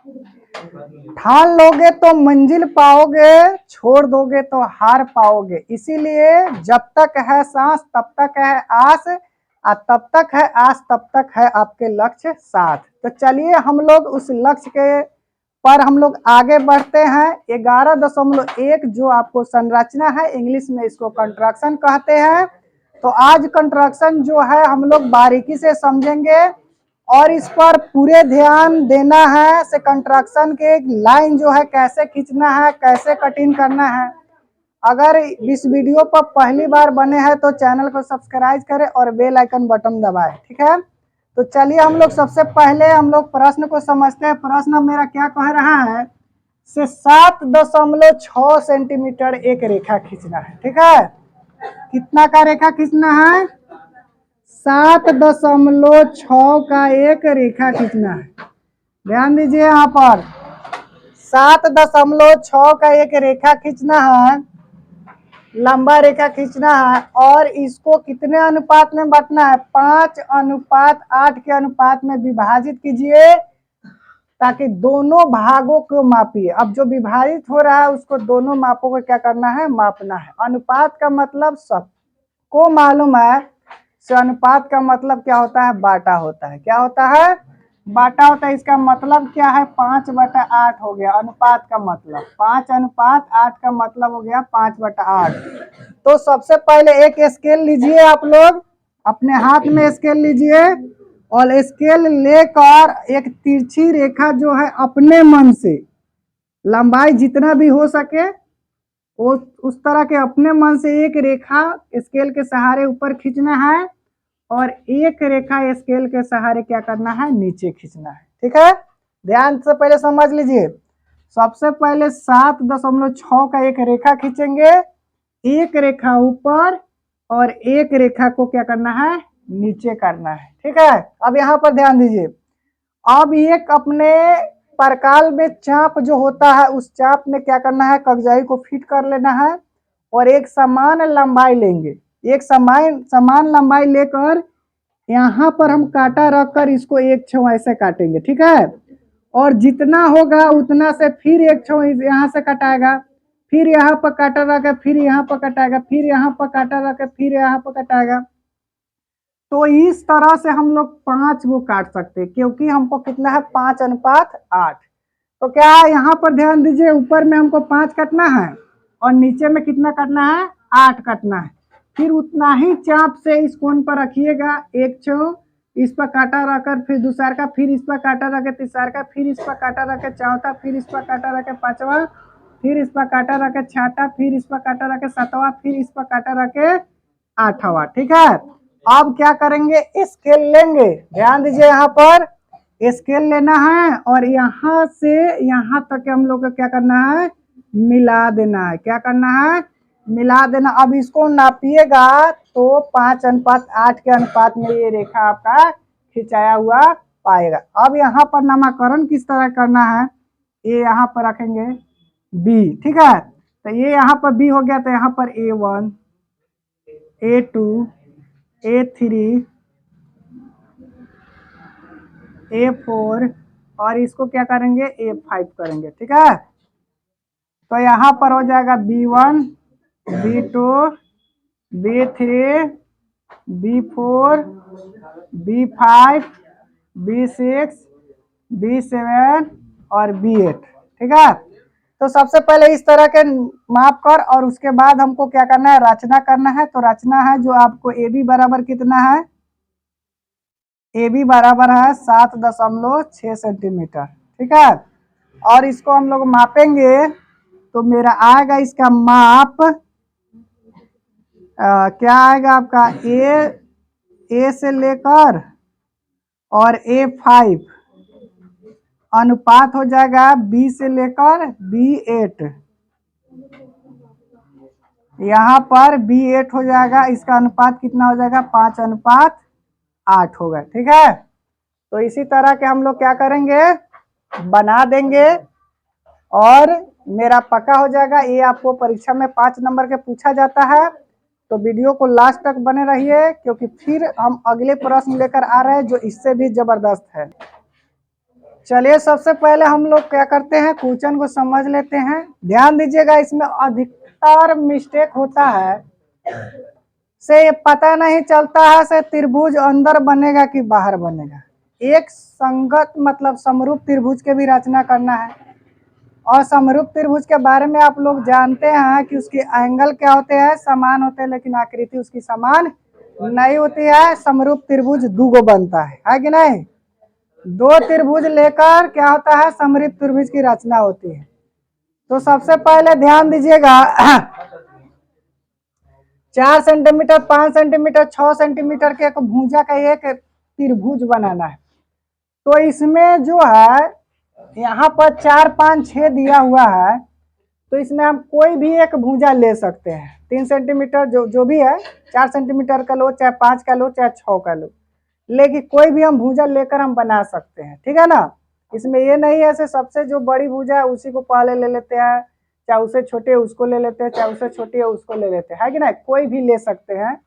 ठान लोगे तो मंजिल पाओगे, छोड़ दोगे तो हार पाओगे। इसीलिए जब तक है सांस तब तक है आस, और तब तक है आस तब तक है आपके लक्ष्य साथ। तो चलिए हम लोग उस लक्ष्य के पर हम लोग आगे बढ़ते हैं। 11.1 जो आपको संरचना है, इंग्लिश में इसको कंस्ट्रक्शन कहते हैं। तो आज कंस्ट्रक्शन जो है हम लोग बारीकी से समझेंगे और इस पर पूरे ध्यान देना है। से कंस्ट्रक्शन के एक लाइन जो है कैसे खींचना है, कैसे कटिंग करना है। अगर इस वीडियो पर पहली बार बने हैं तो चैनल को सब्सक्राइब करें और बेल आइकन बटन दबाएं, ठीक है। तो चलिए हम लोग सबसे पहले हम लोग प्रश्न को समझते हैं। प्रश्न मेरा क्या कह रहा है, से 7.6 सेंटीमीटर एक रेखा खींचना है, ठीक है। कितना का रेखा खींचना है, 7.6 का एक रेखा खींचना है। ध्यान दीजिए यहाँ पर 7.6 का एक रेखा खींचना है, लंबा रेखा खींचना है। और इसको कितने अनुपात में बांटना है, 5:8 के अनुपात में विभाजित कीजिए, ताकि दोनों भागों को मापिए। अब जो विभाजित हो रहा है उसको दोनों मापों को क्या करना है, मापना है। अनुपात का मतलब सबको मालूम है, से अनुपात का मतलब क्या होता है, बाटा होता है। क्या होता है, बाटा होता है। इसका मतलब क्या है, 5/8 हो गया अनुपात का मतलब। 5:8 का मतलब हो गया 5/8। तो सबसे पहले एक स्केल लीजिए, आप लोग अपने हाथ में स्केल लीजिए और स्केल लेकर एक तिरछी रेखा जो है अपने मन से, लंबाई जितना भी हो सके उस तरह के अपने मन से एक रेखा स्केल के सहारे ऊपर खींचना है और एक रेखा स्केल के सहारे क्या करना है, नीचे खींचना है, ठीक है। ध्यान से पहले समझ लीजिए। सबसे पहले 7.6 का एक रेखा खींचेंगे, एक रेखा ऊपर और एक रेखा को क्या करना है, नीचे करना है, ठीक है। अब यहाँ पर ध्यान दीजिए। अब एक अपने परकाल में चाप जो होता है उस चाप में क्या करना है, कगजाई को फिट कर लेना है और एक समान लंबाई लेंगे। एक समान लंबाई लेकर यहाँ पर हम कांटा रखकर इसको एक छौ ऐसे काटेंगे, ठीक है। और जितना होगा उतना से फिर एक छौ यहाँ से कटाएगा, फिर यहाँ पर काटा रख के फिर यहाँ पर कटाएगा, फिर यहाँ पर काटा रख के फिर यहाँ पर कटाएगा। तो इस तरह से हम लोग 5 वो काट सकते हैं, क्योंकि हमको कितना है, 5:8। तो क्या है, यहाँ पर ध्यान दीजिए, ऊपर में हमको 5 काटना है और नीचे में कितना काटना है, 8 काटना है। फिर उतना ही चाप से इस कोण पर रखिएगा, एक छो इस पर काटा रखकर फिर दूसरा का, फिर इस पर काटा रखे तीसरा का, फिर इस पर काटा रखे चौथा, फिर इस पर काटा रखे पांचवा, फिर इस पर काटा रखे छठा, फिर इस पर काटा रखे सातवां, फिर इस पर काटा रखे आठवां, ठीक है। अब क्या करेंगे, स्केल लेंगे। ध्यान दीजिए, यहाँ पर स्केल लेना है और यहाँ से यहाँ तक हम लोग को क्या करना है, मिला देना है। क्या करना है, मिला देना। अब इसको नापिएगा तो 5:8 के अनुपात में ये रेखा आपका खिंचाया हुआ पाएगा। अब यहाँ पर नामकरण किस तरह करना है, ये यहाँ पर रखेंगे बी, ठीक है। तो ये यहाँ पर बी हो गया, तो यहाँ पर A1 A2 A3 A4 और इसको क्या करेंगे, A5 करेंगे, ठीक है। तो यहाँ पर हो जाएगा B1 B2 B3 B4 B5 B6 B7 और B8, ठीक है। तो सबसे पहले इस तरह के माप कर और उसके बाद हमको क्या करना है, रचना करना है। तो रचना है जो आपको AB बराबर कितना है, AB बराबर है 7.6 सेंटीमीटर, ठीक है। और इसको हम लोग मापेंगे तो मेरा आएगा इसका माप क्या आएगा आपका, ए से लेकर और A5 अनुपात हो जाएगा B से लेकर B8। यहाँ पर B8 हो जाएगा, इसका अनुपात कितना हो जाएगा, 5:8 होगा, ठीक है। तो इसी तरह के हम लोग क्या करेंगे, बना देंगे और मेरा पक्का हो जाएगा। ये आपको परीक्षा में 5 नंबर के पूछा जाता है। तो वीडियो को लास्ट तक बने रहिए, क्योंकि फिर हम अगले प्रश्न लेकर आ रहे हैं जो इससे भी जबरदस्त है। चलिए सबसे पहले हम लोग क्या करते हैं, क्वेश्चन को समझ लेते हैं। ध्यान दीजिएगा, इसमें अधिकतर मिस्टेक होता है से ये पता नहीं चलता है से त्रिभुज अंदर बनेगा कि बाहर बनेगा। एक संगत मतलब समरूप त्रिभुज के भी रचना करना है, और समरूप त्रिभुज के बारे में आप लोग जानते हैं कि उसकी एंगल क्या होते हैं, समान होते हैं, लेकिन आकृति उसकी समान नहीं होती है। समरूप त्रिभुज दो गो बनता है कि नहीं? दो त्रिभुज लेकर क्या होता है, समरूप त्रिभुज की रचना होती है। तो सबसे पहले ध्यान दीजिएगा 4 सेंटीमीटर, 5 सेंटीमीटर, 6 सेंटीमीटर के एक भुजा का एक त्रिभुज बनाना है। तो इसमें जो है यहाँ पर 4, 5, 6 दिया हुआ है, तो इसमें हम कोई भी एक भुजा ले सकते हैं। 3 सेंटीमीटर जो भी है, 4 सेंटीमीटर का लो, चाहे 5 का लो, चाहे 6 का लो, लेकिन कोई भी हम भुजा लेकर हम बना सकते हैं, ठीक है ना। इसमें ये नहीं है ऐसे सबसे जो बड़ी भुजा है उसी को पहले ले लेते हैं, चाहे उससे छोटे उसको ले लेते हैं, चाहे उससे छोटी है उसको ले लेते हैं, है कि नहीं? कोई भी ले सकते हैं,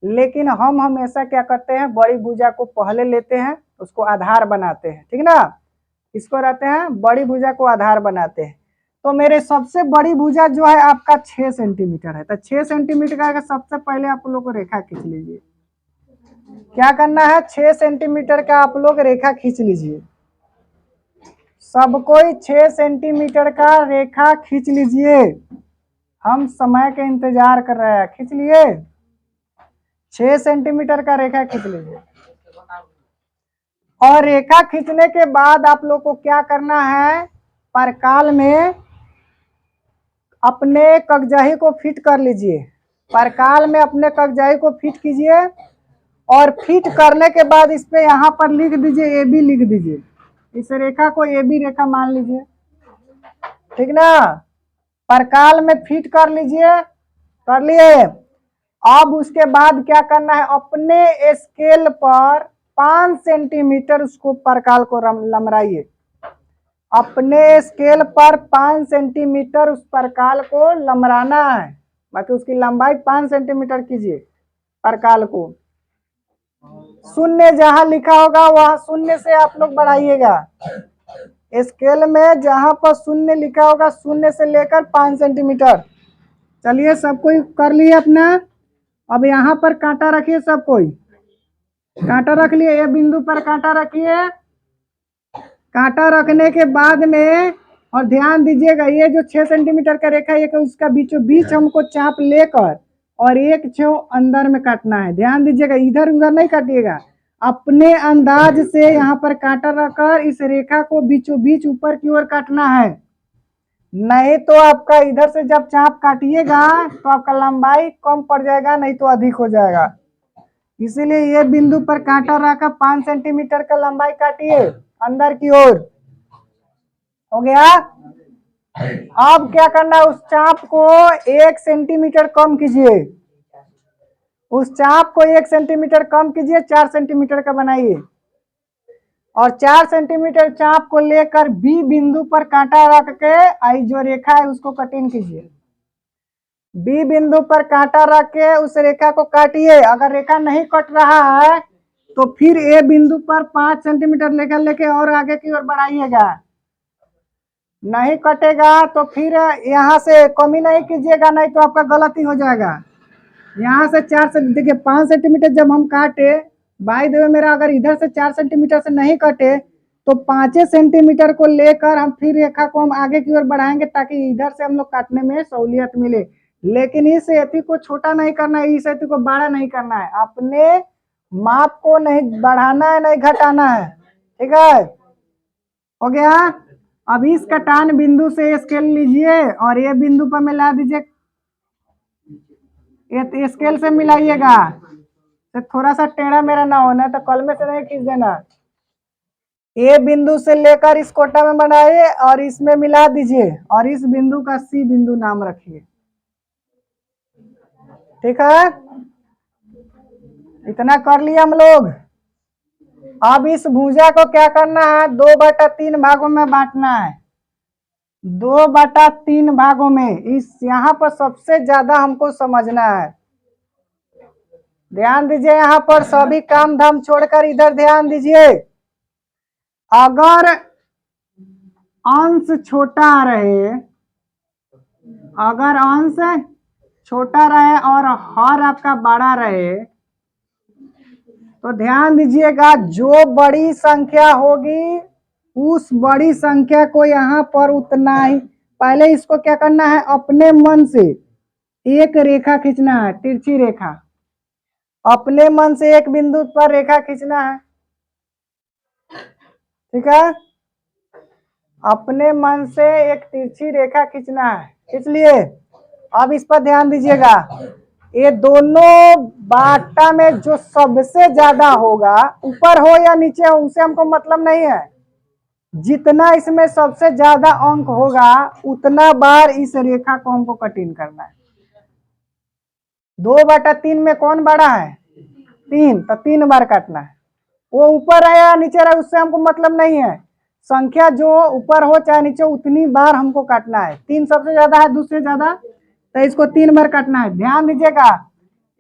लेकिन हम हमेशा क्या करते हैं, बड़ी भुजा को पहले लेते हैं, उसको आधार बनाते हैं, ठीक ना। इसको रहते हैं बड़ी भुजा को आधार बनाते हैं। तो मेरे सबसे बड़ी भुजा जो है आपका 6 सेंटीमीटर है, तो 6 सेंटीमीटर का सबसे पहले आप लोग को रेखा खींच लीजिए। क्या करना है, 6 सेंटीमीटर का आप लोग रेखा खींच लीजिए। सब कोई 6 सेंटीमीटर का रेखा खींच लीजिए। हम समय के इंतजार कर रहे हैं, खींच लिए। 6 सेंटीमीटर का रेखा खींच लीजिए। और रेखा खींचने के बाद आप लोग को क्या करना है, परकाल में अपने कगजाही को फिट कर लीजिए। परकाल में अपने कगजाही को फिट कीजिए, और फिट करने के बाद इस पे यहाँ पर लिख दीजिए, ए बी लिख दीजिए। इस रेखा को ए बी रेखा मान लीजिए, ठीक ना। परकाल में फिट कर लीजिए, कर लिए। अब उसके बाद क्या करना है, अपने स्केल पर 5 सेंटीमीटर उसको परकाल को लमराइए। अपने स्केल पर 5 सेंटीमीटर उस परकाल को लमराना है, बाकी उसकी लंबाई 5 सेंटीमीटर कीजिए परकाल को। शून्य जहां लिखा होगा वहां शून्य से आप लोग बढ़ाइएगा। स्केल में जहां पर शून्य लिखा होगा शून्य से लेकर 5 सेंटीमीटर। चलिए सब कोई कर लिए अपना। अब यहाँ पर कांटा रखिए, सब कोई कांटा रख लिए, ये बिंदु पर कांटा रखिए। कांटा रखने के बाद में, और ध्यान दीजिएगा, ये जो 6 सेंटीमीटर का रेखा है उसका बीचों बीच हमको चाप लेकर और एक छेव अंदर में काटना है। ध्यान दीजिएगा, इधर उधर नहीं काटिएगा, अपने अंदाज से यहाँ पर कांटा रखकर इस रेखा को बीचों बीच ऊपर की ओर काटना है। नहीं तो आपका इधर से जब चाप काटिएगा तो आपका लंबाई कम पड़ जाएगा, नहीं तो अधिक हो जाएगा। इसीलिए ये बिंदु पर कांटा रखकर 5 सेंटीमीटर का लंबाई काटिए अंदर की ओर। हो गया। अब क्या करना है, उस चाप को 1 सेंटीमीटर कम कीजिए। उस चाप को 1 सेंटीमीटर कम कीजिए, 4 सेंटीमीटर का बनाइए, और 4 सेंटीमीटर चाप को लेकर बी बिंदु पर कांटा रख के आई जो रेखा है उसको कटिंग कीजिए। बी बिंदु पर कांटा रख के उस रेखा को काटिए। अगर रेखा नहीं कट रहा है तो फिर ए बिंदु पर 5 सेंटीमीटर लेकर लेके और आगे की ओर बढ़ाइएगा। नहीं कटेगा तो फिर यहाँ से कमी नहीं कीजिएगा, नहीं तो आपका गलती हो जाएगा। यहाँ से 4 से देखिए 5 सेंटीमीटर जब हम काटे, बाय द वे मेरा अगर इधर से 4 सेंटीमीटर से नहीं कटे तो 5 सेंटीमीटर को लेकर हम फिर रेखा को हम आगे की ओर बढ़ाएंगे ताकि इधर से हम लोग काटने में सहूलियत मिले। लेकिन इस एथी को छोटा नहीं करना है, इस एथी को बड़ा नहीं करना है, अपने माप को नहीं बढ़ाना है नहीं घटाना है, ठीक है। हो गया। अब इस कटान बिंदु से स्केल लीजिए और ये बिंदु पर मिला दीजिए, ये स्केल से मिलाइएगा, तो थोड़ा सा टेढ़ा मेरा ना होना, तो कलमे से नहीं खींच देना। ए बिंदु से लेकर इस कोटा में बनाइए और इसमें मिला दीजिए, और इस बिंदु का सी बिंदु नाम रखिए, ठीक है। इतना कर लिए हम लोग। अब इस भुजा को क्या करना है, 2/3 भागों में बांटना है। 2/3 भागों में। इस यहाँ पर सबसे ज्यादा हमको समझना है, ध्यान दीजिए। यहाँ पर सभी काम धाम छोड़कर इधर ध्यान दीजिए। अगर अंश छोटा रहे, अगर अंश छोटा रहे और हर आपका बड़ा रहे तो ध्यान दीजिएगा, जो बड़ी संख्या होगी उस बड़ी संख्या को यहाँ पर उतना ही, पहले इसको क्या करना है, अपने मन से एक रेखा खींचना है, तिरछी रेखा, अपने मन से एक बिंदु पर रेखा खींचना है। ठीक है, अपने मन से एक तिरछी रेखा खींचना है, खींच लिए। अब इस पर ध्यान दीजिएगा, ये दोनों बाटा में जो सबसे ज्यादा होगा, ऊपर हो या नीचे हो उसे हमको मतलब नहीं है, जितना इसमें सबसे ज्यादा अंक होगा उतना बार इस रेखा को हमको कटिंग करना है। 2/3 में कौन बड़ा है, 3, तो 3 बार काटना है। वो ऊपर है या नीचे रहे उससे हमको मतलब नहीं है, संख्या जो ऊपर हो चाहे नीचे उतनी बार हमको काटना है। 3 सबसे ज्यादा है, दूसरे ज्यादा, तो इसको 3 बार काटना है। ध्यान दीजिएगा,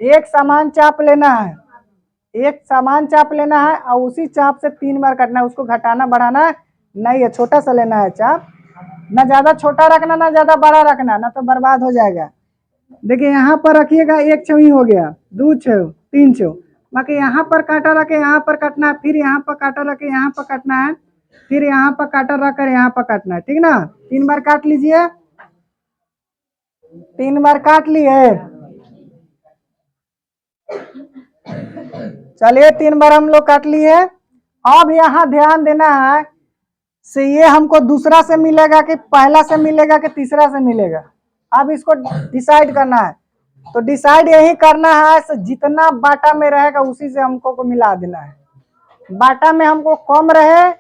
एक समान चाप लेना है, एक समान चाप लेना है और उसी चाप से 3 बार काटना है, उसको घटाना बढ़ाना नहीं है, छोटा सा लेना है चाप, ना ज्यादा छोटा रखना ना ज्यादा बड़ा रखना, ना तो बर्बाद हो जाएगा। देखिए यहाँ पर रखिएगा, 1 छवी हो गया, 2 छव, 3 छव, बाकी यहाँ पर कांटा रखे यहाँ पर काटना है, फिर यहाँ पर कांटा रखे यहाँ पर काटना है, फिर यहाँ पर कांटा रखकर यहाँ पर काटना है। ठीक ना, 3 बार काट लीजिए, 3 बार काट लिए। चलिए 3 बार हम लोग काट लिए। अब यहाँ ध्यान देना है, से ये हमको दूसरा से मिलेगा कि पहला से मिलेगा कि तीसरा से मिलेगा, अब इसको डिसाइड करना है। तो डिसाइड यही करना है, जितना बाटा में रहेगा उसी से हमको को मिला देना है। बाटा में हमको कम रहे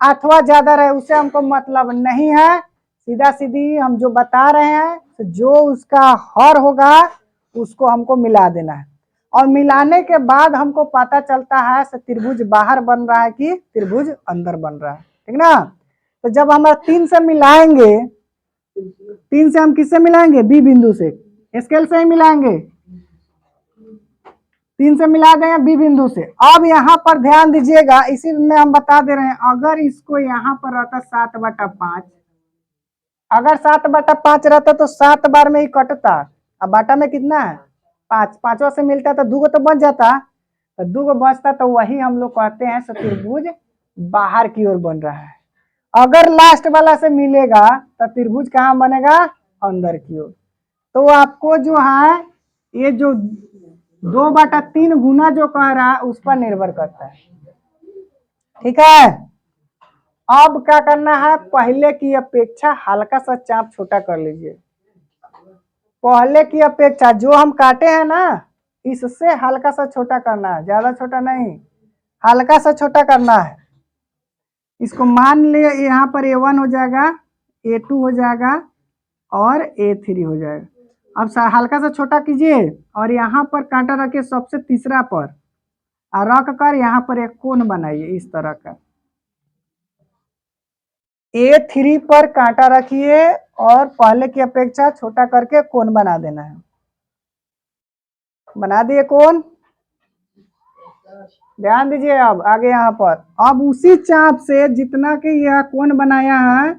अथवा ज्यादा रहे उससे हमको मतलब नहीं है, सीधा सीधी हम जो बता रहे हैं, तो जो उसका हर होगा उसको हमको मिला देना है। और मिलाने के बाद हमको पता चलता है त्रिभुज बाहर बन रहा है कि त्रिभुज अंदर बन रहा है। ठीक ना, तो जब हम 3 से मिलाएंगे, 3 से हम किससे मिलाएंगे, बी बिंदु से, स्केल से ही मिलाएंगे, 3 से मिला देंगे बी बिंदु से। अब यहाँ पर ध्यान दीजिएगा, इसी में हम बता दे रहे हैं, अगर इसको यहाँ पर रहता 7/5, अगर 7/5 रहता तो 7 बार में ही कटता, अब बाटा में कितना है 5, 5वां से मिलता तो 2 तो बच जाता, तो 2 बचता, तो वही हम लोग कहते हैं त्रिभुज बाहर की ओर बन रहा है। अगर लास्ट वाला से मिलेगा तो त्रिभुज कहाँ बनेगा, अंदर की ओर। तो आपको जो है ये जो 2/3 गुना जो कह रहा है उस पर निर्भर करता है। ठीक है, अब क्या करना है, पहले की अपेक्षा हल्का सा चाप छोटा कर लीजिए। पहले की अपेक्षा जो हम काटे हैं ना, इससे हल्का सा छोटा करना है, ज्यादा छोटा नहीं, हल्का सा छोटा करना है। इसको मान ले यहाँ पर A1 हो जाएगा, A2 हो जाएगा और A3 हो जाएगा। अब हल्का सा छोटा कीजिए और यहाँ पर कांटा रखिए सबसे तीसरा पर, और रख कर यहाँ पर एक कोण बनाइए इस तरह का। A3 पर कांटा रखिए और पहले की अपेक्षा छोटा करके कोण बना देना है। बना दिए कोण, ध्यान दीजिए। अब आगे यहाँ पर, अब उसी चाप से जितना कि यह कोण बनाया है,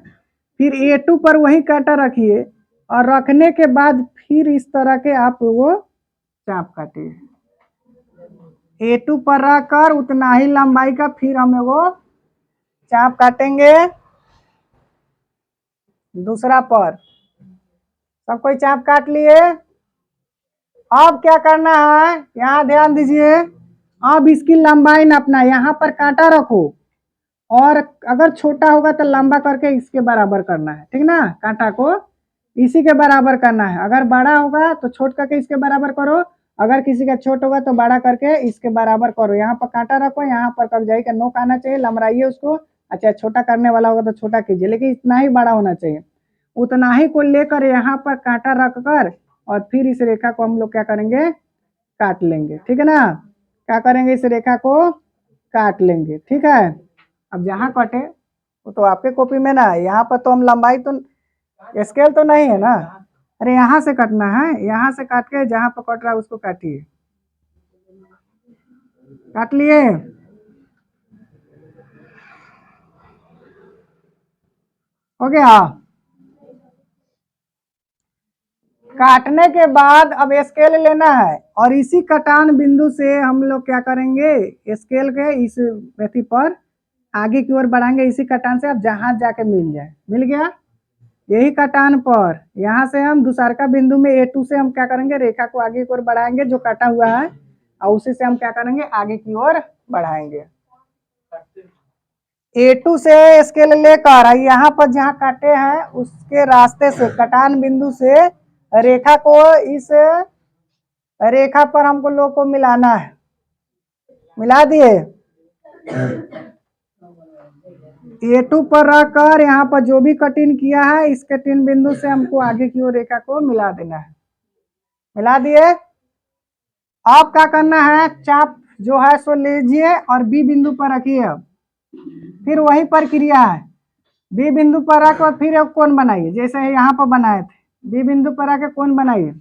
फिर A2 पर वही कांटा रखिए और रखने के बाद फिर इस तरह के आप वो चाप काटिए। A2 पर रखकर उतना ही लंबाई का फिर हम वो चाप काटेंगे दूसरा पर। सब कोई चाप काट लिए। अब क्या करना है, यहाँ ध्यान दीजिए, अब इसकी लंबाई नापना, यहाँ पर कांटा रखो और अगर छोटा होगा तो लंबा करके इसके बराबर करना है। ठीक ना, कांटा को इसी के बराबर करना है, अगर बड़ा होगा तो छोट करके इसके बराबर करो, अगर किसी का छोट होगा तो बड़ा करके इसके बराबर करो। यहाँ पर कांटा रखो, यहाँ पर कब्जाई का नोक आना चाहिए, लमराइए उसको। अच्छा, छोटा करने वाला होगा तो छोटा कीजिए, लेकिन इतना ही बड़ा होना चाहिए। उतना ही को लेकर यहाँ पर कांटा रखकर और फिर इस रेखा को हम लोग क्या करेंगे, काट लेंगे। ठीक है ना, क्या करेंगे, इस रेखा को काट लेंगे। ठीक है, अब जहाँ कटे वो तो आपके कॉपी में ना है, यहाँ पर तो हम लंबाई तो स्केल तो नहीं है ना, अरे यहाँ से कटना है, यहाँ से काट के जहाँ पर कट रहा है उसको काटिए। काट लिए। हो गया। काटने के बाद अब स्केल लेना है और इसी कटान बिंदु से हम लोग क्या करेंगे, स्केल के इस व्यक्ति पर आगे की ओर बढ़ाएंगे। इसी कटान से अब जहां जाके मिल जाए, मिल गया। यही कटान पर यहाँ से हम दूसरा बिंदु में A2 से हम क्या करेंगे, रेखा को आगे की ओर बढ़ाएंगे जो कटा हुआ है, और उसी से हम क्या करेंगे, आगे की ओर बढ़ाएंगे। A2 से स्केल लेकर यहाँ पर जहाँ काटे हैं उसके रास्ते से, कटान बिंदु से रेखा को इस रेखा पर हमको लोग को मिलाना है। मिला दिए। A2 पर रखकर यहाँ पर जो भी कटिंग किया है इस कटिंग बिंदु से हमको आगे की ओर रेखा को मिला देना है। मिला दिए। अब क्या करना है, चाप जो है सो लीजिए और बी बिंदु पर रखिए। अब फिर वही प्रक्रिया है, बी बिंदु पर रखकर फिर अब कोण बनाइए, जैसे यहाँ पर बनाए थे। बी बिंदु पर आके कोण बनाइए।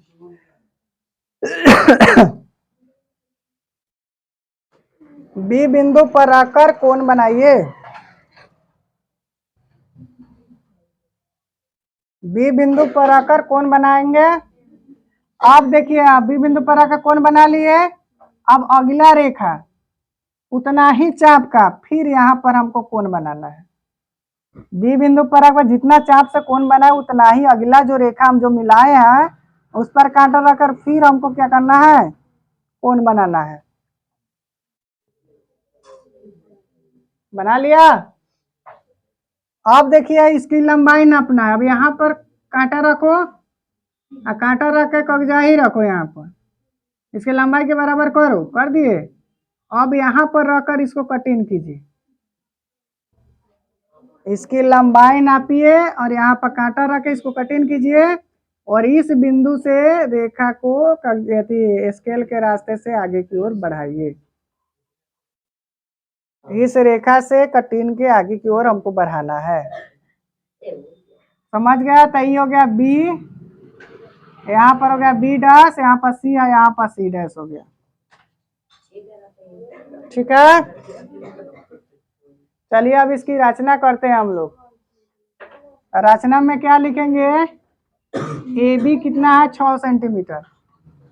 बी बिंदु पर आकर कोण बनाइए। बी बिंदु पर आकर कोण बनाएंगे। अब देखिए, आप बी बिंदु पर आकर कोण बना लिए। अब अगला रेखा उतना ही चाप का फिर यहाँ पर हमको कोण बनाना है। बी बिंदु पर आकर जितना चाप से कोण बना है उतना ही अगला जो रेखा हम जो मिलाए हैं उस पर कांटा रखकर फिर हमको क्या करना है, कोण बनाना है। बना लिया। अब देखिए इसकी लंबाई नापना है। अब यहाँ पर कांटा रखो और कांटा रख के कब्जा ही रखो, यहाँ पर इसकी लंबाई के बराबर करो, कर दिए। अब यहाँ पर रखकर इसको कटिंग कीजिए। इसकी लंबाई नापिए और यहाँ पर कांटा रख के इसको कटिंग कीजिए और इस बिंदु से रेखा को स्केल के रास्ते से आगे की ओर बढ़ाइए। इस रेखा से कटिंग के आगे की ओर हमको बढ़ाना है। समझ गया। तो ये हो गया बी, यहाँ पर हो गया बी डैश, यहाँ पर सी है, यहाँ पर सी डैश हो गया। ठीक है। चलिए अब इसकी रचना करते हैं हम लोग। रचना में क्या लिखेंगे, ए बी कितना है 6 सेंटीमीटर,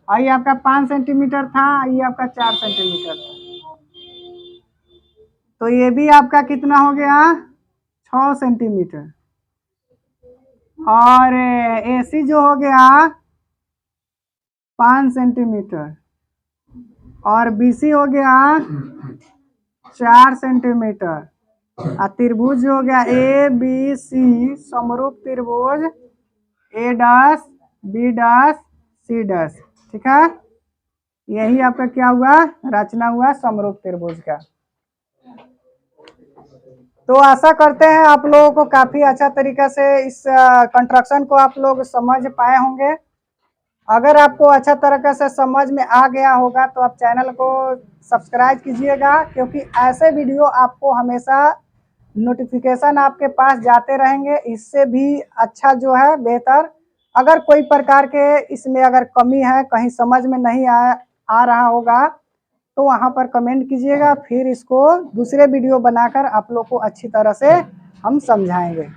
आई आपका 5 सेंटीमीटर था, आई आपका 4 सेंटीमीटर था, तो ये भी आपका कितना हो गया 6 सेंटीमीटर। और ए सी जो हो गया 5 सेंटीमीटर और बी सी हो गया 4 सेंटीमीटर और त्रिभुज हो गया ए बी सी, समरूप त्रिभुज A dash B dash C dash. ठीक है, यही आपका क्या हुआ, रचना हुआ समरूप त्रिभुज का। तो आशा करते हैं आप लोगों को काफी अच्छा तरीका से इस कंस्ट्रक्शन को आप लोग समझ पाए होंगे। अगर आपको अच्छा तरीके से समझ में आ गया होगा तो आप चैनल को सब्सक्राइब कीजिएगा, क्योंकि ऐसे वीडियो आपको हमेशा नोटिफिकेशन आपके पास जाते रहेंगे। इससे भी अच्छा जो है बेहतर, अगर कोई प्रकार के इसमें अगर कमी है, कहीं समझ में नहीं आ रहा होगा तो वहाँ पर कमेंट कीजिएगा, फिर इसको दूसरे वीडियो बनाकर आप लोग को अच्छी तरह से हम समझाएंगे।